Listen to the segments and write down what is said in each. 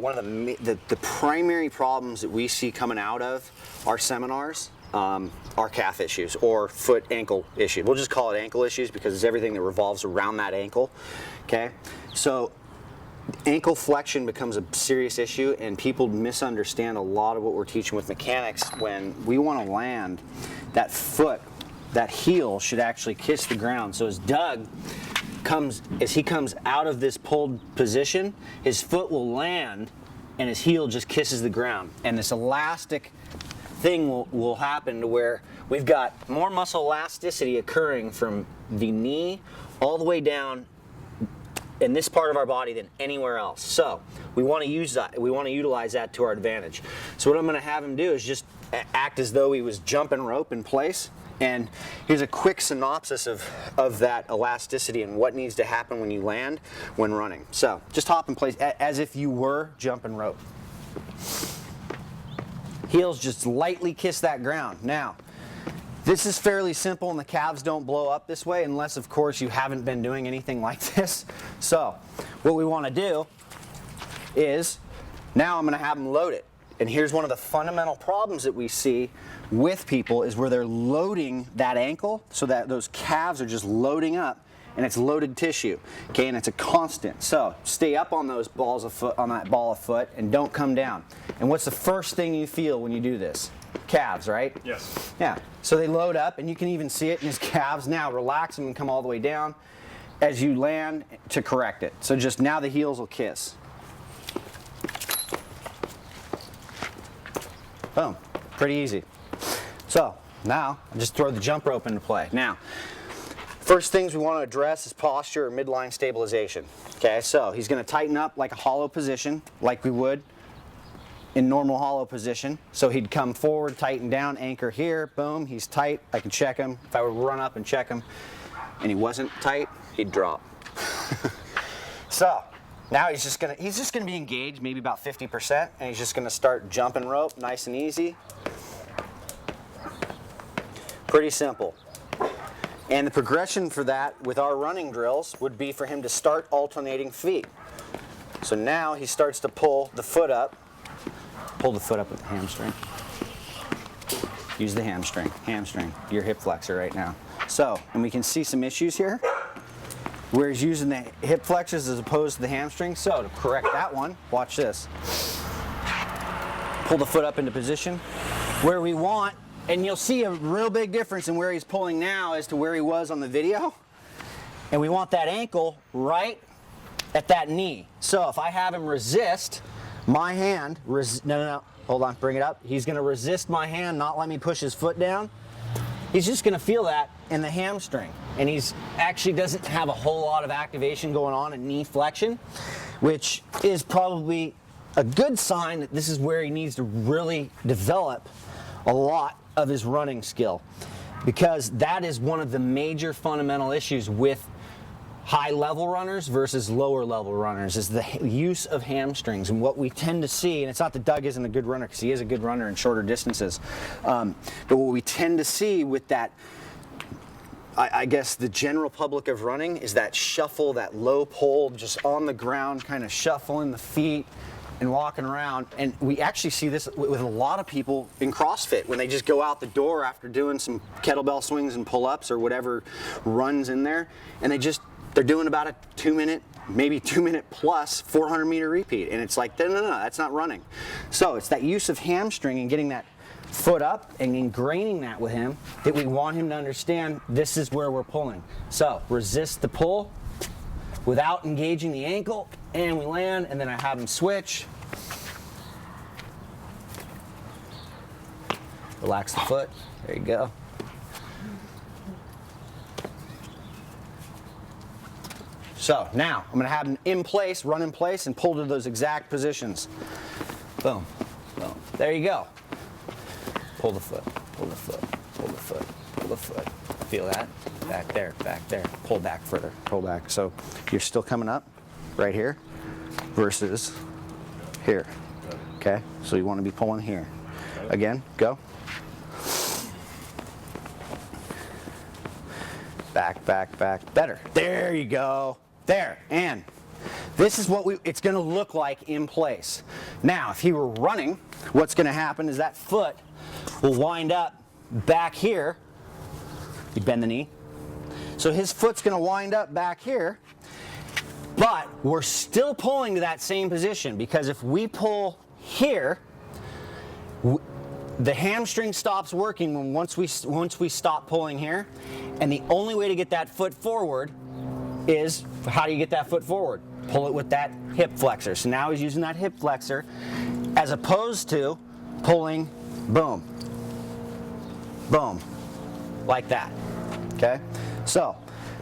one of the primary problems that we see coming out of our seminars are calf issues or foot ankle issues. We'll just call it ankle issues because it's everything that revolves around that ankle. Okay, so ankle flexion becomes a serious issue, and people misunderstand a lot of what we're teaching with mechanics. When we want to land, that foot, that heel should actually kiss the ground. So as he comes out of this pulled position, his foot will land and his heel just kisses the ground. And this elastic thing will happen to where we've got more muscle elasticity occurring from the knee all the way down in this part of our body than anywhere else. So we want to use that. We want to utilize that to our advantage. So what I'm going to have him do is just act as though he was jumping rope in place. And here's a quick synopsis of that elasticity and what needs to happen when you land when running. So just hop in place as if you were jumping rope. Heels just lightly kiss that ground. Now, this is fairly simple and the calves don't blow up this way unless, of course, you haven't been doing anything like this. So what we want to do is now I'm going to have them load it. And here's one of the fundamental problems that we see with people is where they're loading that ankle so that those calves are just loading up and it's loaded tissue, okay, and it's a constant. So stay up on those balls of foot, on that ball of foot, and don't come down. And what's the first thing you feel when you do this? Calves, right? Yes. Yeah, so they load up and you can even see it in his calves. Now relax them and come all the way down as you land to correct it. So just now the heels will kiss. Boom, pretty easy. So now just throw the jump rope into play. Now, first things we want to address is posture or midline stabilization. Okay, so he's going to tighten up like a hollow position, like we would in normal hollow position. So he'd come forward, tighten down, anchor here, boom, he's tight. I can check him. If I were to run up and check him and he wasn't tight, he'd drop. So now he's just gonna be engaged, maybe about 50%, and he's just gonna start jumping rope, nice and easy. Pretty simple. And the progression for that with our running drills would be for him to start alternating feet. So now he starts to pull the foot up. Pull the foot up with the hamstring. Use the hamstring, your hip flexor right now. So, and we can see some issues here where he's using the hip flexors as opposed to the hamstring. So to correct that one, watch this. Pull the foot up into position where we want, and you'll see a real big difference in where he's pulling now as to where he was on the video. And we want that ankle right at that knee. So if I have him resist my hand, no, hold on, bring it up. He's gonna resist my hand, not let me push his foot down. He's just gonna feel that in the hamstring. And he's actually doesn't have a whole lot of activation going on in knee flexion, which is probably a good sign that this is where he needs to really develop a lot of his running skill, because that is one of the major fundamental issues with high level runners versus lower level runners is the use of hamstrings. And what we tend to see, and it's not that Doug isn't a good runner, because he is a good runner in shorter distances, but what we tend to see with that, I guess the general public of running, is that shuffle, that low pull, just on the ground, kind of shuffling the feet and walking around. And we actually see this with a lot of people in CrossFit when they just go out the door after doing some kettlebell swings and pull-ups or whatever runs in there, and they're doing about a 2-minute, maybe 2-minute plus 400-meter repeat. And it's like, no, that's not running. So it's that use of hamstring and getting that foot up and ingraining that with him that we want him to understand this is where we're pulling. So resist the pull without engaging the ankle, and we land, and then I have him switch. Relax the foot. There you go. So now I'm going to have him in place, run in place, and pull to those exact positions. Boom, boom. There you go. Pull the foot, pull the foot, pull the foot, pull the foot. Feel that? Back there, back there. Pull back further, pull back. So you're still coming up right here versus here. Okay? So you want to be pulling here. Again, go. Back, back, back. Better. There you go. There. And This is what it's going to look like in place. Now, if he were running, what's going to happen is that foot will wind up back here. You bend the knee. So his foot's going to wind up back here, but we're still pulling to that same position, because if we pull here, the hamstring stops working once we stop pulling here, and the only way to get that foot forward is, how do you get that foot forward? Pull it with that hip flexor. So now he's using that hip flexor as opposed to pulling boom, boom, like that. Okay? So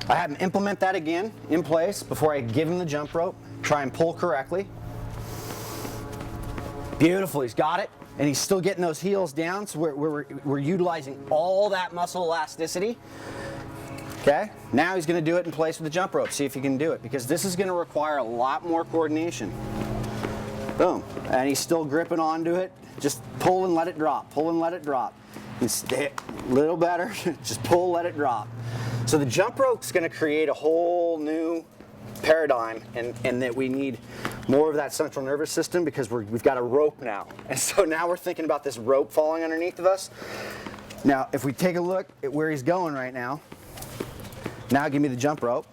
I have him implement that again in place before I give him the jump rope. Try and pull correctly. Beautiful, he's got it. And he's still getting those heels down, so we're utilizing all that muscle elasticity. Okay, now he's going to do it in place with the jump rope. See if he can do it, because this is going to require a lot more coordination. Boom, and he's still gripping onto it. Just pull and let it drop, pull and let it drop. A little better, just pull, let it drop. So the jump rope's going to create a whole new paradigm, and that we need more of that central nervous system, because we've got a rope now. And so now we're thinking about this rope falling underneath of us. Now, if we take a look at where he's going right now, now give me the jump rope,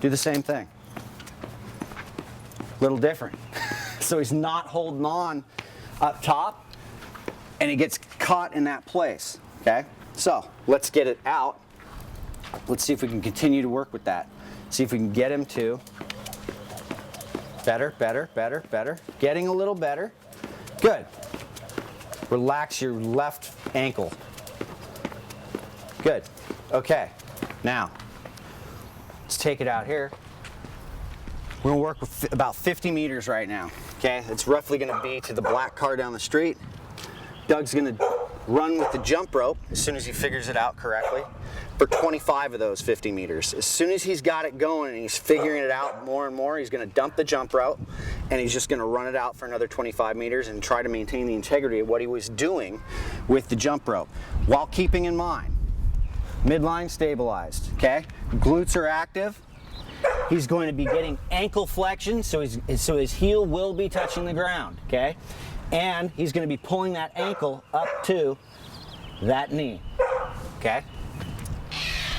do the same thing. Little different. So he's not holding on up top, and it gets caught in that place, okay? So let's get it out. Let's see if we can continue to work with that. See if we can get him to better, better, better, better. Getting a little better. Good. Relax your left ankle. Good. Okay. Now, let's take it out here. We're going to work with about 50 meters right now. Okay? It's roughly going to be to the black car down the street. Doug's going to run with the jump rope as soon as he figures it out correctly for 25 of those 50 meters. As soon as he's got it going and he's figuring it out more and more, he's going to dump the jump rope, and he's just going to run it out for another 25 meters and try to maintain the integrity of what he was doing with the jump rope, while keeping in mind midline stabilized. Okay, glutes are active. He's going to be getting ankle flexion, so his heel will be touching the ground. Okay, and he's going to be pulling that ankle up to that knee. Okay.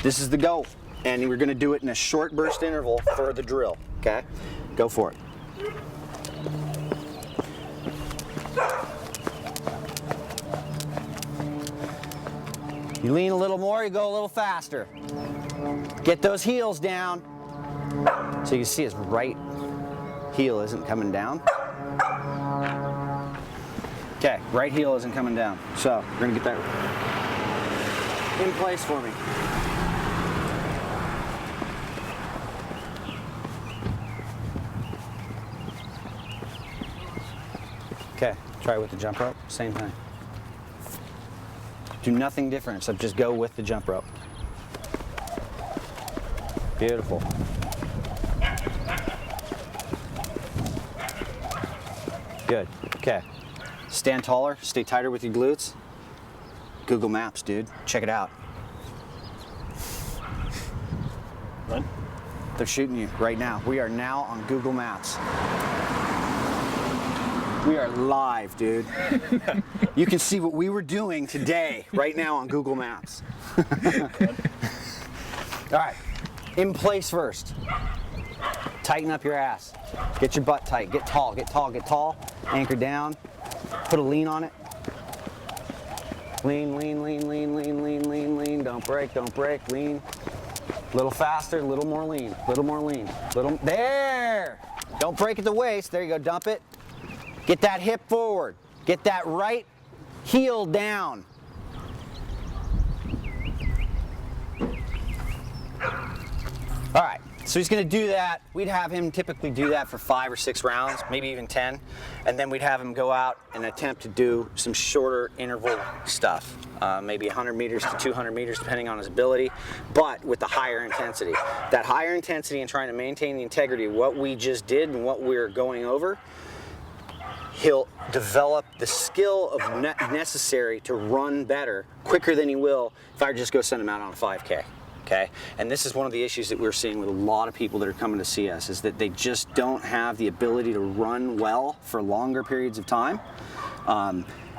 This is the goal, and we're going to do it in a short burst interval for the drill, okay? Go for it. You lean a little more, you go a little faster. Get those heels down. So you can see his right heel isn't coming down. Okay, right heel isn't coming down. So we're going to get that in place for me. Okay, try it with the jump rope, same thing. Do nothing different, except just go with the jump rope. Beautiful. Good, okay. Stand taller, stay tighter with your glutes. Google Maps, dude, check it out. What? They're shooting you right now. We are now on Google Maps. We are live, dude. You can see what we were doing today, right now on Google Maps. All right, in place first. Tighten up your ass. Get your butt tight. Get tall, get tall, get tall. Anchor down. Put a lean on it. Lean, lean, lean, lean, lean, lean, lean, lean. Don't break, lean. A little faster, a little more lean, a little more lean. There! Don't break at the waist. There you go, dump it. Get that hip forward. Get that right heel down. All right, so he's gonna do that. We'd have him typically do that for 5 or 6 rounds, maybe even 10. And then we'd have him go out and attempt to do some shorter interval stuff. Maybe 100 meters to 200 meters, depending on his ability, but with the higher intensity. That higher intensity and trying to maintain the integrity of what we just did and what we're going over, he'll develop the skill of necessary to run better, quicker than he will if I just go send him out on a 5K. Okay, and this is one of the issues that we're seeing with a lot of people that are coming to see us, is that they just don't have the ability to run well for longer periods of time.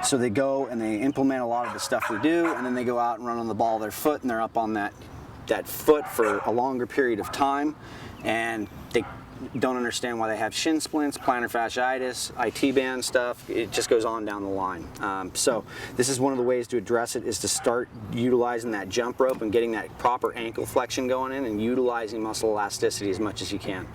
So they go and they implement a lot of the stuff we do, and then they go out and run on the ball of their foot, and they're up on that foot for a longer period of time, and they don't understand why they have shin splints, plantar fasciitis, IT band stuff. It just goes on down the line. So this is one of the ways to address it, is to start utilizing that jump rope and getting that proper ankle flexion going in and utilizing muscle elasticity as much as you can.